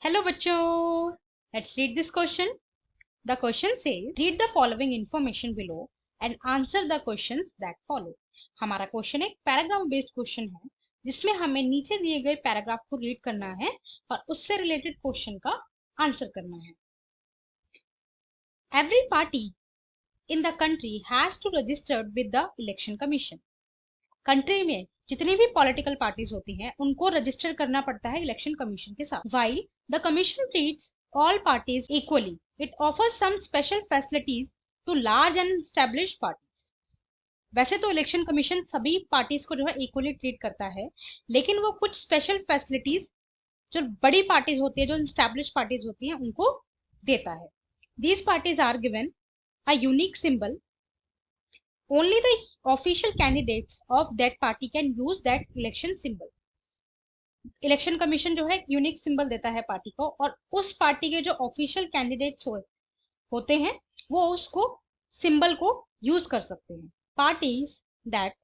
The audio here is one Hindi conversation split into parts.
हेलो बच्चों, let's read this question. The question says read the following information below and answer the questions that follow. हमारा क्वेश्चन एक पैराग्राफ बेस्ड क्वेश्चन है जिसमें हमें नीचे दिए गए पैराग्राफ को रीड करना है और उससे रिलेटेड क्वेश्चन का आंसर करना है. Every party in the country has to registered with the election commission. Country में जितनी भी पॉलिटिकल पार्टीज होती हैं उनको रजिस्टर करना पड़ता है इलेक्शन कमीशन के साथ. While the commission treats all parties equally, it offers some special facilities to large and established parties. वैसे तो इलेक्शन कमीशन सभी पार्टीज को जो है इक्वली ट्रीट करता है, लेकिन वो कुछ स्पेशल फैसिलिटीज जो बड़ी पार्टीज होती है, जो एस्टैब्लिश्ड पार्टीज होती हैं, उनको देता है. These parties are given a unique symbol. Only the official candidates of that party can use that election symbol. Election commission जो है यूनिक सिंबल देता है पार्टी को, और उस पार्टी के जो ऑफिशियल कैंडिडेट्स होते हैं वो उसको सिंबल को यूज कर सकते हैं. Parties that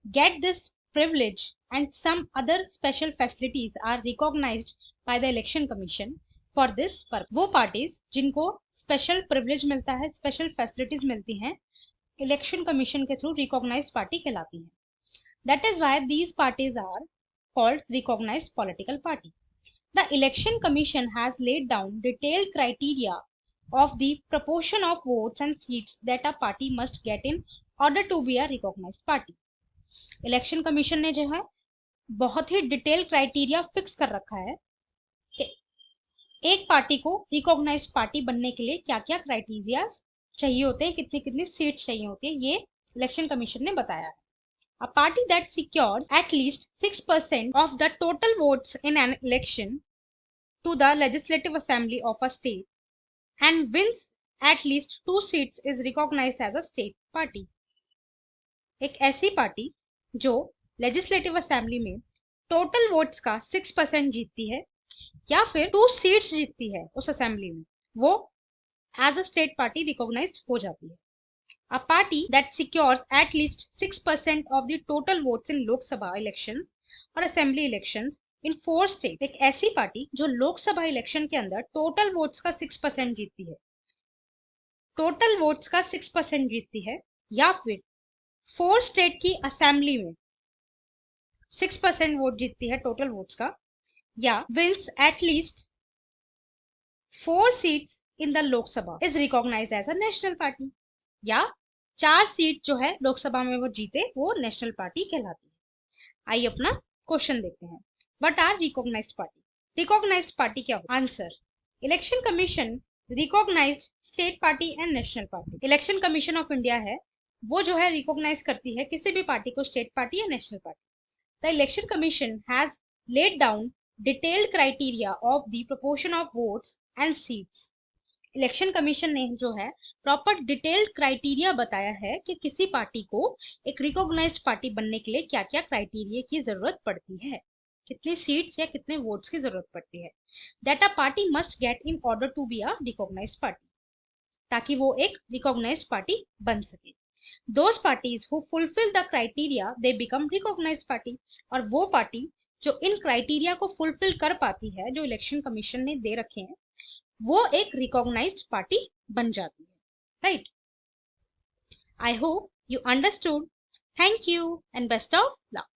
get this privilege and some other special facilities are recognized by the election commission for this purpose. वो पार्टीज जिनको स्पेशल प्रिविलेज मिलता है, स्पेशल फैसिलिटीज मिलती हैं, इलेक्शन कमीशन के थ्रू रिकॉग्नाइज्ड पार्टी कहलाती है. That is why these parties are called recognised political party. The election commission has laid down detailed criteria of the proportion of votes and seats that a party must get in order to be a recognized party. Election commission ने जो है बहुत ही डिटेल क्राइटेरिया फिक्स कर रखा है कि एक पार्टी को रिकॉग्नाइज्ड पार्टी बनने के लिए क्या क्या क्राइटेरिया चाहिए होते हैं, कितनी कितनी सीट्स चाहिए होती है, ये इलेक्शन कमीशन ने बताया है. A party that secures at least 6% of the total votes in an election to the legislative assembly of a state and wins at least 2 seats is recognized as a state party. एक ऐसी पार्टी जो लेजिस्लेटिव असेंबली में टोटल वोट्स का 6% जीतती है या फिर 2 सीट्स जीतती है उस असेंबली में, वो as a state party recognized हो जाती है. A party that secures at least 6% of the total votes in Lok Sabha elections और assembly elections in 4 states. एक ऐसी पार्टी जो लोकसभा इलेक्शन के अंदर टोटल वोट्स का 6% जीतती है, टोटल वोट्स का 6% जीतती है, या फिर 4 स्टेट की असेंबली में 6% वोट जीतती है टोटल वोट्स का, या wins at least 4 seats in the Lok Sabha is recognized as a national party. या 4 सीट जो है लोकसभा में वो जीते, वो नेशनल पार्टी कहलाती है. आइए अपना क्वेश्चन देखते हैं. What are recognised party? Recognised party क्या हो? Answer, election commission recognised state party and national party. Election commission of India है वो जो है रिकॉग्नाइज करती है किसी भी पार्टी को, स्टेट पार्टी या national party. The election commission has laid down detailed criteria of the proportion of votes and seats. Election commission ने जो है प्रॉपर डिटेल्ड क्राइटेरिया बताया है कि किसी पार्टी को एक रिकॉग्नाइज्ड पार्टी बनने के लिए क्या क्या क्राइटेरिया की जरूरत पड़ती है, कितनी सीट्स या कितने वोट्स की जरूरत पड़ती है. That a party must get in order to be a recognised party, ताकि वो एक रिकॉग्नाइज्ड पार्टी बन सके. Those parties who fulfil the criteria they become recognised party. और वो पार्टी जो इन क्राइटेरिया को फुलफिल कर पाती है, जो इलेक्शन कमीशन ने दे रखे हैं, वो एक रिकॉग्नाइज्ड पार्टी बन जाती है. Right? I hope you understood. Thank you and best of luck.